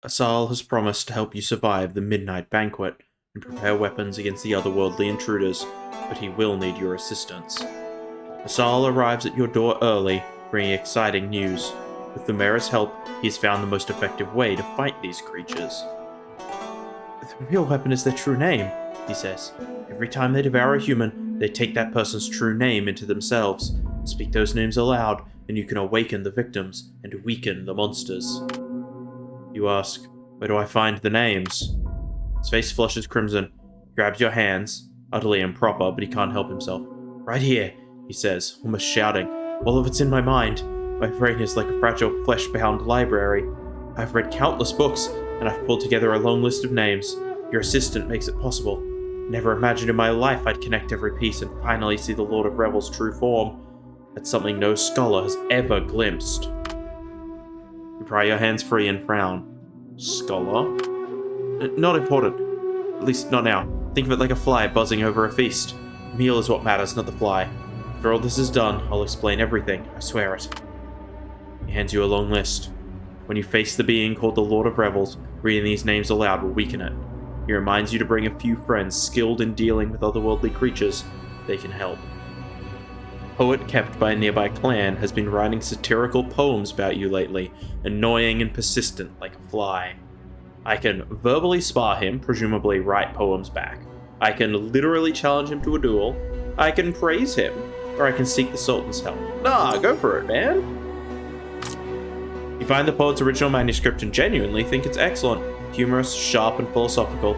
Asal has promised to help you survive the midnight banquet and prepare weapons against the otherworldly intruders, but he will need your assistance. Asal arrives at your door early, bringing exciting news. With the mayor's help, he has found the most effective way to fight these creatures. The real weapon is their true name, he says. Every time they devour a human, they take that person's true name into themselves. Speak those names aloud, and you can awaken the victims and weaken the monsters. You ask, where do I find the names? His face flushes crimson, grabs your hands, utterly improper, but he can't help himself. Right here, he says, almost shouting. All of it's in my mind. My brain is like a fragile, flesh-bound library. I've read countless books, and I've pulled together a long list of names. Your assistant makes it possible. Never imagined in my life I'd connect every piece and finally see the Lord of Revel's true form. That's something no scholar has ever glimpsed. You pry your hands free and frown. Scholar? Not important. At least not now. Think of it like a fly buzzing over a feast. The meal is what matters, not the fly. After all this is done, I'll explain everything, I swear it. He hands you a long list. When you face the being called the Lord of Revels, reading these names aloud will weaken it. He reminds you to bring a few friends skilled in dealing with otherworldly creatures. They can help. A poet kept by a nearby clan has been writing satirical poems about you lately, annoying and persistent like a fly. I can verbally spar him, presumably write poems back. I can literally challenge him to a duel. I can praise him, or I can seek the Sultan's help. Nah, go for it, man! You find the poet's original manuscript and genuinely think it's excellent, humorous, sharp, and philosophical.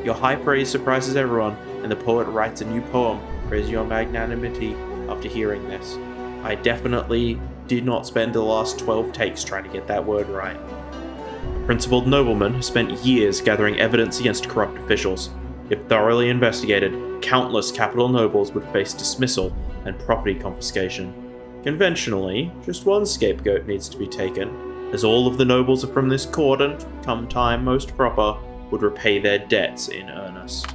Your high praise surprises everyone, and the poet writes a new poem praising your magnanimity after hearing this. I definitely did not spend the last 12 takes trying to get that word right. A principled nobleman has spent years gathering evidence against corrupt officials. If thoroughly investigated, countless capital nobles would face dismissal and property confiscation. Conventionally, just one scapegoat needs to be taken, as all of the nobles are from this court and, come time most proper, would repay their debts in earnest.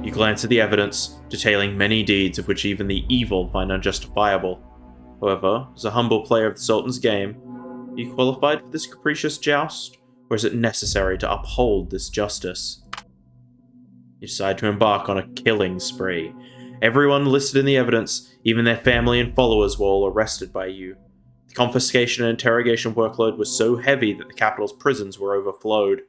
You glance at the evidence, detailing many deeds of which even the evil find unjustifiable. However, as a humble player of the Sultan's game, are you qualified for this capricious joust, or is it necessary to uphold this justice? You decide to embark on a killing spree. Everyone listed in the evidence, even their family and followers, were all arrested by you. The confiscation and interrogation workload was so heavy that the capital's prisons were overflowed.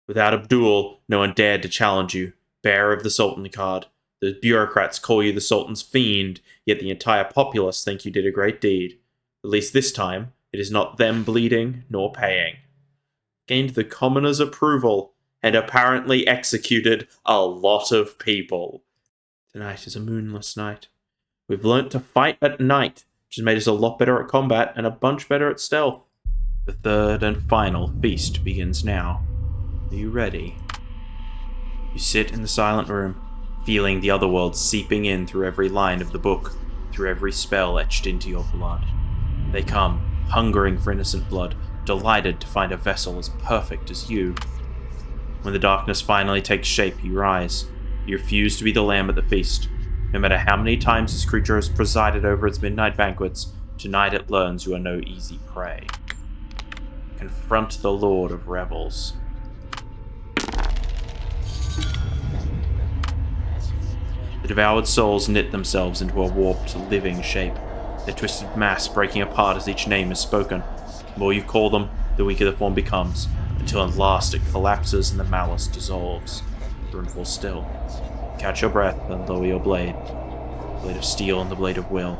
Without Abdul, no one dared to challenge you, bearer of the Sultan card. Those bureaucrats call you the Sultan's fiend, yet the entire populace think you did a great deed. At least this time, it is not them bleeding, nor paying. Gained the commoner's approval, and apparently executed a lot of people. Tonight is a moonless night. We've learnt to fight at night, which has made us a lot better at combat and a bunch better at stealth. The third and final feast begins now. Are you ready? You sit in the silent room, feeling the otherworld seeping in through every line of the book, through every spell etched into your blood. They come, hungering for innocent blood, delighted to find a vessel as perfect as you. When the darkness finally takes shape, you rise. You refuse to be the lamb at the feast. No matter how many times this creature has presided over its midnight banquets, tonight it learns you are no easy prey. Confront the Lord of Revels. The devoured souls knit themselves into a warped, living shape, their twisted mass breaking apart as each name is spoken. The more you call them, the weaker the form becomes, until at last it collapses and the malice dissolves. The room falls still. Catch your breath and lower your blade. The blade of steel and the blade of will.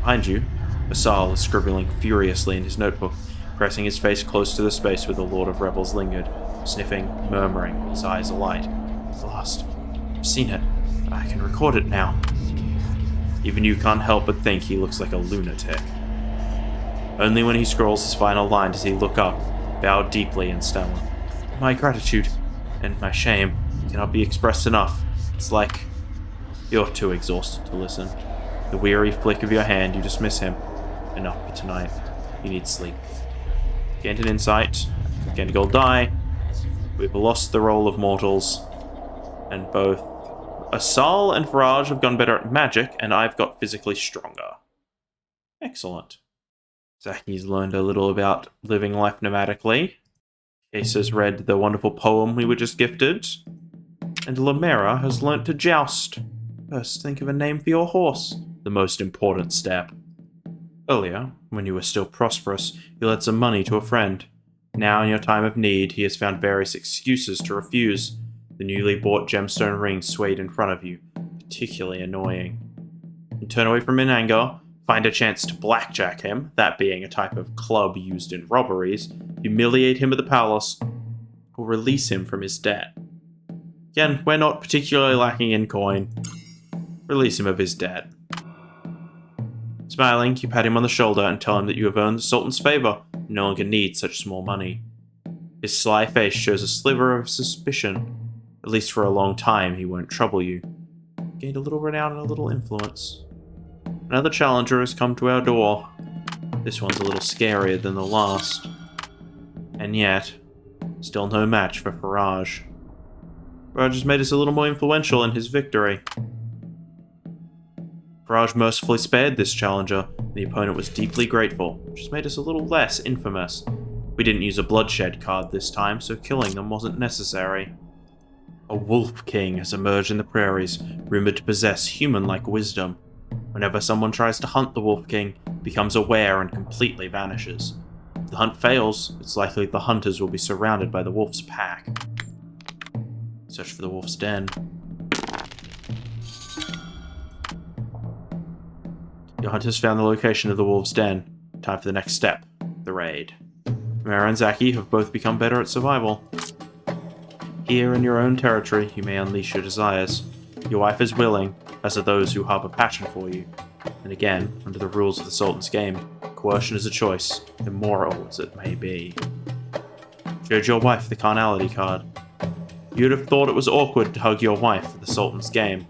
Behind you, Asal is scribbling furiously in his notebook, pressing his face close to the space where the Lord of Revels lingered, sniffing, murmuring, his eyes alight. At last, I've seen it. I can record it now. Even you can't help but think he looks like a lunatic. Only when he scrawls his final line does he look up, bow deeply and stammer. My gratitude and my shame cannot be expressed enough. It's like you're too exhausted to listen. The weary flick of your hand, you dismiss him. Enough for tonight. You need sleep. Gained an insight. Gained a gold die. We've lost the role of mortals. And both Asal and Faraj have gone better at magic, and I've got physically stronger. Excellent. Zaki's learned a little about living life nomadically. Case has read the wonderful poem we were just gifted. And Lamera has learnt to joust. First, think of a name for your horse. The most important step. Earlier, when you were still prosperous, you lent some money to a friend. Now, in your time of need, he has found various excuses to refuse. The newly bought gemstone ring swayed in front of you, particularly annoying. You turn away from him in anger, find a chance to blackjack him, that being a type of club used in robberies, humiliate him at the palace, or release him from his debt. Again, we're not particularly lacking in coin. Release him of his debt. Smiling, you pat him on the shoulder and tell him that you have earned the Sultan's favor and no longer need such small money. His sly face shows a sliver of suspicion. At least for a long time, he won't trouble you. Gained a little renown and a little influence. Another challenger has come to our door. This one's a little scarier than the last. And yet, still no match for Faraj. Faraj has made us a little more influential in his victory. Faraj mercifully spared this challenger, and the opponent was deeply grateful, which has made us a little less infamous. We didn't use a bloodshed card this time, so killing them wasn't necessary. A wolf king has emerged in the prairies, rumored to possess human-like wisdom. Whenever someone tries to hunt the wolf king, it becomes aware and completely vanishes. If the hunt fails, it's likely the hunters will be surrounded by the wolf's pack. Search for the wolf's den. Your hunters found the location of the wolf's den. Time for the next step, the raid. Mara and Zaki have both become better at survival. Here in your own territory, you may unleash your desires. Your wife is willing, as are those who harbour passion for you. And again, under the rules of the Sultan's game, coercion is a choice, immoral as it may be. Showed your wife the carnality card. You'd have thought it was awkward to hug your wife for the Sultan's game,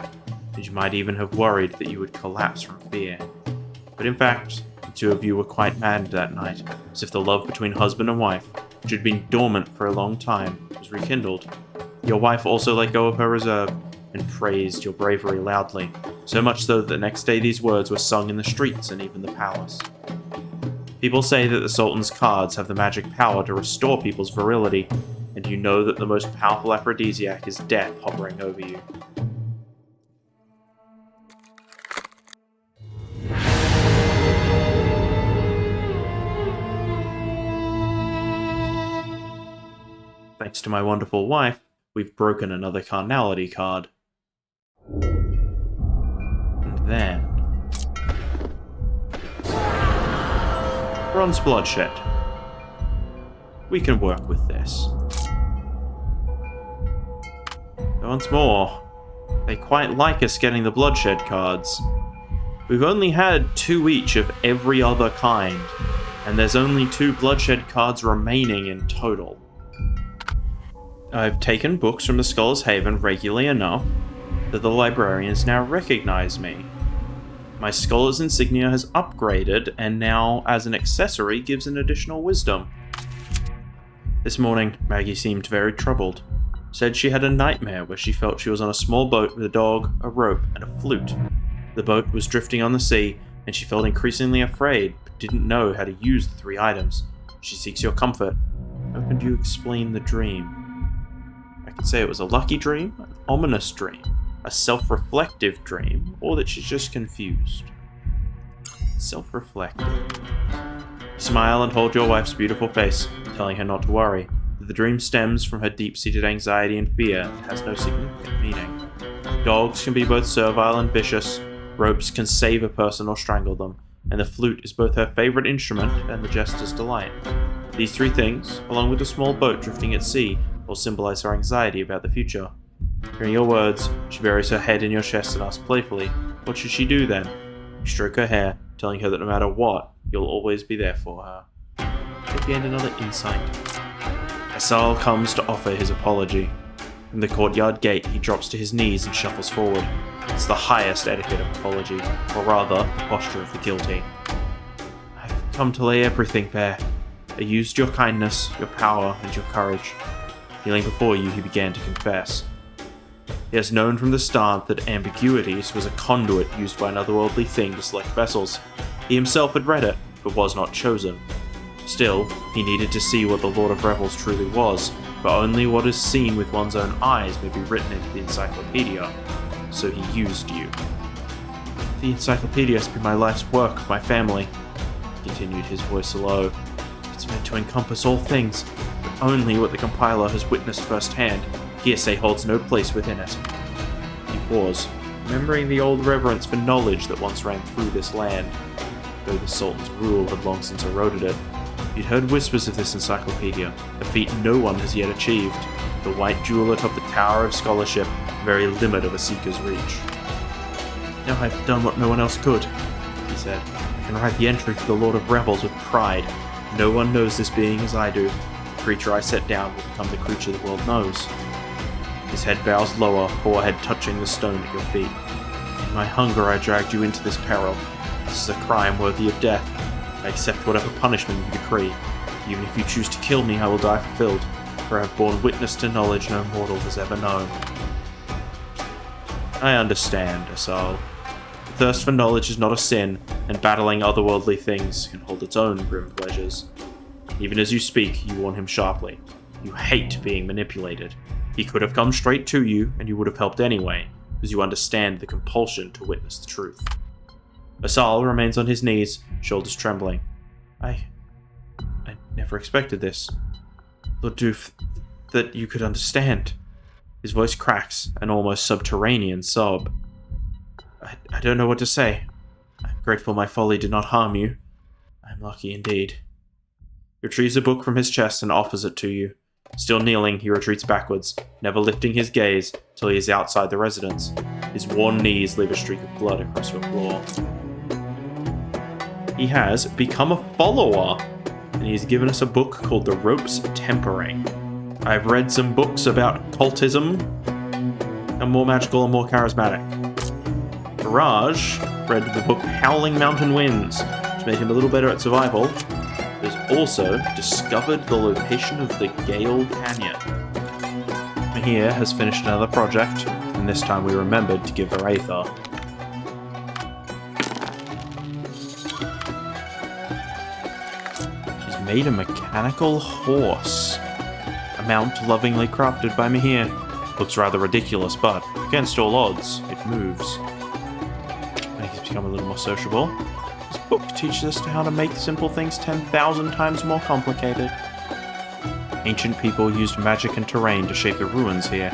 and you might even have worried that you would collapse from fear. But in fact, the two of you were quite mad that night, as if the love between husband and wife, which had been dormant for a long time, was rekindled. Your wife also let go of her reserve, and praised your bravery loudly, so much so that the next day these words were sung in the streets and even the palace. People say that the Sultan's cards have the magic power to restore people's virility, and you know that the most powerful aphrodisiac is death hovering over you. Thanks to my wonderful wife, we've broken another carnality card. And then... Bronze Bloodshed. We can work with this. Once more, they quite like us getting the Bloodshed cards. We've only had 2 each of every other kind, and there's only 2 Bloodshed cards remaining in total. I've taken books from the Scholar's Haven regularly enough that the librarians now recognize me. My Scholar's insignia has upgraded, and now, as an accessory, gives an additional wisdom. This morning, Maggie seemed very troubled. Said she had a nightmare where she felt she was on a small boat with a dog, a rope, and a flute. The boat was drifting on the sea, and she felt increasingly afraid, but didn't know how to use the 3 items. She seeks your comfort. How could you explain the dream? I could say it was a lucky dream, an ominous dream, a self-reflective dream, or that she's just confused. Self-reflective. You smile and hold your wife's beautiful face, telling her not to worry, that the dream stems from her deep-seated anxiety and fear and has no significant meaning. Dogs can be both servile and vicious, ropes can save a person or strangle them, and the flute is both her favourite instrument and the jester's delight. These 3 things, along with a small boat drifting at sea, will symbolize her anxiety about the future. Hearing your words, she buries her head in your chest and asks playfully, what should she do then? You stroke her hair, telling her that no matter what, you'll always be there for her. They gained another insight. Asal comes to offer his apology. From the courtyard gate, he drops to his knees and shuffles forward. It's the highest etiquette of apology, or rather, the posture of the guilty. I've come to lay everything bare. I used your kindness, your power, and your courage. Kneeling before you, he began to confess. He has known from the start that Ambiguities was a conduit used by an otherworldly thing to select vessels. He himself had read it, but was not chosen. Still, he needed to see what the Lord of Revels truly was, for only what is seen with one's own eyes may be written into the encyclopedia. So he used you. The encyclopedia has been my life's work, my family, continued, his voice low. It's meant to encompass all things, but only what the compiler has witnessed firsthand. Hearsay holds no place within it. He paused, remembering the old reverence for knowledge that once ran through this land, though the Sultan's rule had long since eroded it. He'd heard whispers of this encyclopedia, a feat no one has yet achieved, the white jewel atop the tower of scholarship, the very limit of a seeker's reach. Now I've done what no one else could, he said. I can write the entry for the Lord of Revels with pride. No one knows this being as I do. The creature I set down will become the creature the world knows. His head bows lower, forehead touching the stone at your feet. In my hunger I dragged you into this peril. This is a crime worthy of death. I accept whatever punishment you decree. Even if you choose to kill me, I will die fulfilled, for I have borne witness to knowledge no mortal has ever known. I understand, Asal. Thirst for knowledge is not a sin, and battling otherworldly things can hold its own grim pleasures. Even as you speak, you warn him sharply. You hate being manipulated. He could have come straight to you, and you would have helped anyway, because you understand the compulsion to witness the truth. Asal remains on his knees, shoulders trembling. I never expected this. Lord Doof, that you could understand. His voice cracks, an almost subterranean sob. I don't know what to say. I'm grateful my folly did not harm you. I'm lucky indeed. He retrieves a book from his chest and offers it to you. Still kneeling, he retreats backwards, never lifting his gaze till he is outside the residence. His worn knees leave a streak of blood across your floor. He has become a follower, and he has given us a book called The Ropes of Tempering. I've read some books about cultism. I'm more magical and more charismatic. Raj read the book Howling Mountain Winds, which made him a little better at survival. He has also discovered the location of the Gale Canyon. Mahir has finished another project, and this time we remembered to give her Aether. She's made a mechanical horse. A mount lovingly crafted by Mahir. Looks rather ridiculous, but against all odds, it moves. He's become a little more sociable. This book teaches us how to make simple things 10,000 times more complicated. Ancient people used magic and terrain to shape the ruins here.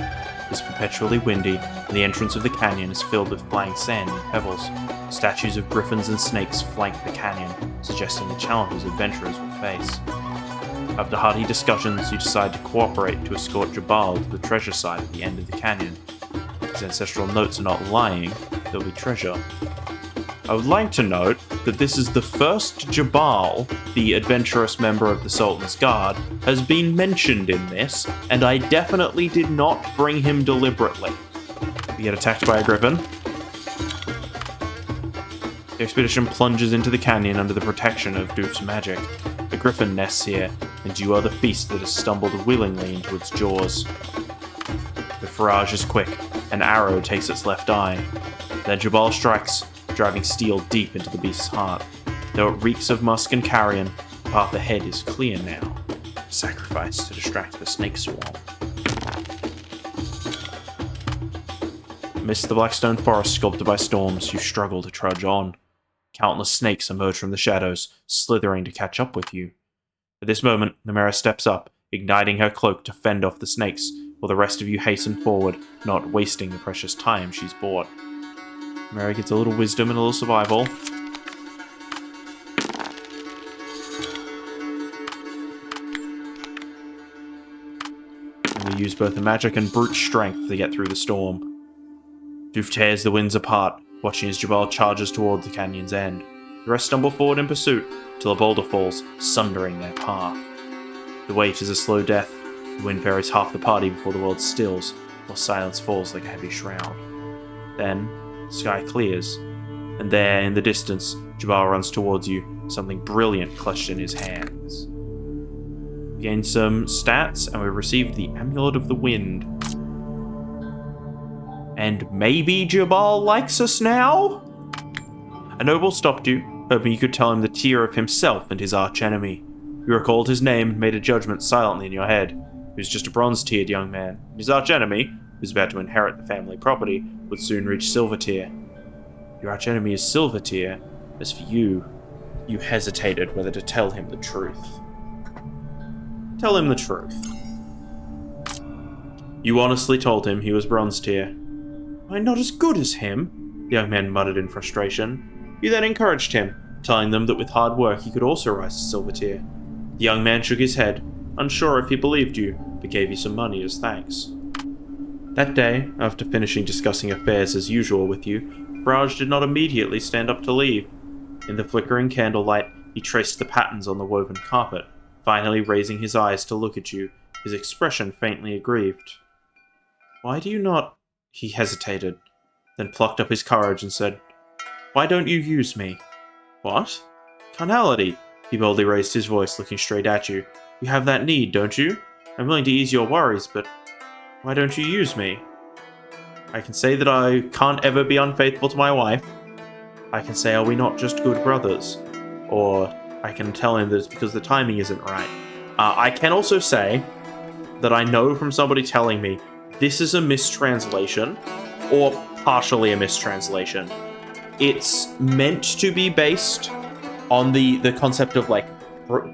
It is perpetually windy, and the entrance of the canyon is filled with flying sand and pebbles. Statues of griffins and snakes flank the canyon, suggesting the challenges adventurers will face. After hearty discussions, you decide to cooperate to escort Jabal to the treasure site at the end of the canyon. His ancestral notes are not lying, there'll be treasure. I would like to note that this is the first Jabal, the adventurous member of the Sultan's Guard, has been mentioned in this, and I definitely did not bring him deliberately. We get attacked by a griffin. The expedition plunges into the canyon under the protection of Doof's magic. The griffin nests here, and you are the feast that has stumbled willingly into its jaws. The farage is quick. An arrow takes its left eye. Then Jabal strikes, driving steel deep into the beast's heart. Though it reeks of musk and carrion, the path ahead is clear now. Sacrifice to distract the snake swarm. Amidst the Blackstone forest sculpted by storms, you struggle to trudge on. Countless snakes emerge from the shadows, slithering to catch up with you. At this moment, Namera steps up, igniting her cloak to fend off the snakes, while the rest of you hasten forward, not wasting the precious time she's bought. Namera gets a little wisdom and a little survival. And we use both the magic and brute strength to get through the storm. Doof tears the winds apart, watching as Jabal charges toward the canyon's end. The rest stumble forward in pursuit, till a boulder falls, sundering their path. The wait is a slow death. The wind buries half the party before the world stills, while silence falls like a heavy shroud. Then, the sky clears, and there, in the distance, Jabal runs towards you, something brilliant clutched in his hands. We gain some stats, and we received the Amulet of the Wind. And maybe Jabal likes us now? A noble stopped you, hoping you could tell him the tier of himself and his archenemy. You recalled his name and made a judgment silently in your head. He was just a bronze-tiered young man. His archenemy, who was about to inherit the family property, would soon reach silver tier. Your archenemy is silver tier. As for you, you hesitated whether to tell him the truth. Tell him the truth. You honestly told him he was bronze tier. Am I not as good as him? The young man muttered in frustration. You then encouraged him, telling them that with hard work he could also rise to silver tier. The young man shook his head, unsure if he believed you, but gave you some money as thanks. That day, after finishing discussing affairs as usual with you, Raj did not immediately stand up to leave. In the flickering candlelight, he traced the patterns on the woven carpet, finally raising his eyes to look at you, his expression faintly aggrieved. Why do you not... He hesitated, then plucked up his courage and said, Why don't you use me? What? Carnality! He boldly raised his voice, looking straight at you. You have that need, don't you? I'm willing to ease your worries, but why don't you use me? I can say that I can't ever be unfaithful to my wife. I can say, are we not just good brothers? Or I can tell him that it's because the timing isn't right. I can also say that I know from somebody telling me this is a mistranslation, or partially a mistranslation. It's meant to be based on the concept of, like,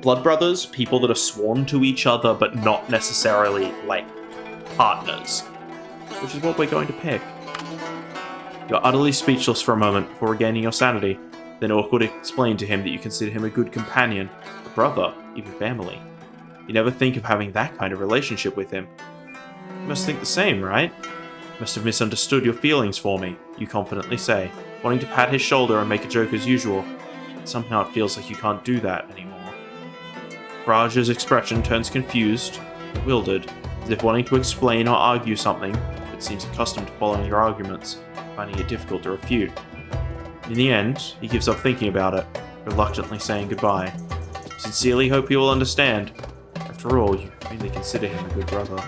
blood brothers, people that are sworn to each other, but not necessarily, like, partners. Which is what we're going to pick. You're utterly speechless for a moment before regaining your sanity, then Awkward explained to him that you consider him a good companion, a brother, even family. You never think of having that kind of relationship with him. You must think the same, right? Must have misunderstood your feelings for me, you confidently say, wanting to pat his shoulder and make a joke as usual. But somehow it feels like you can't do that anymore. Raj's expression turns confused, bewildered, as if wanting to explain or argue something, but seems accustomed to following your arguments, finding it difficult to refute. In the end, he gives up thinking about it, reluctantly saying goodbye. Sincerely hope you will understand. After all, you really consider him a good brother.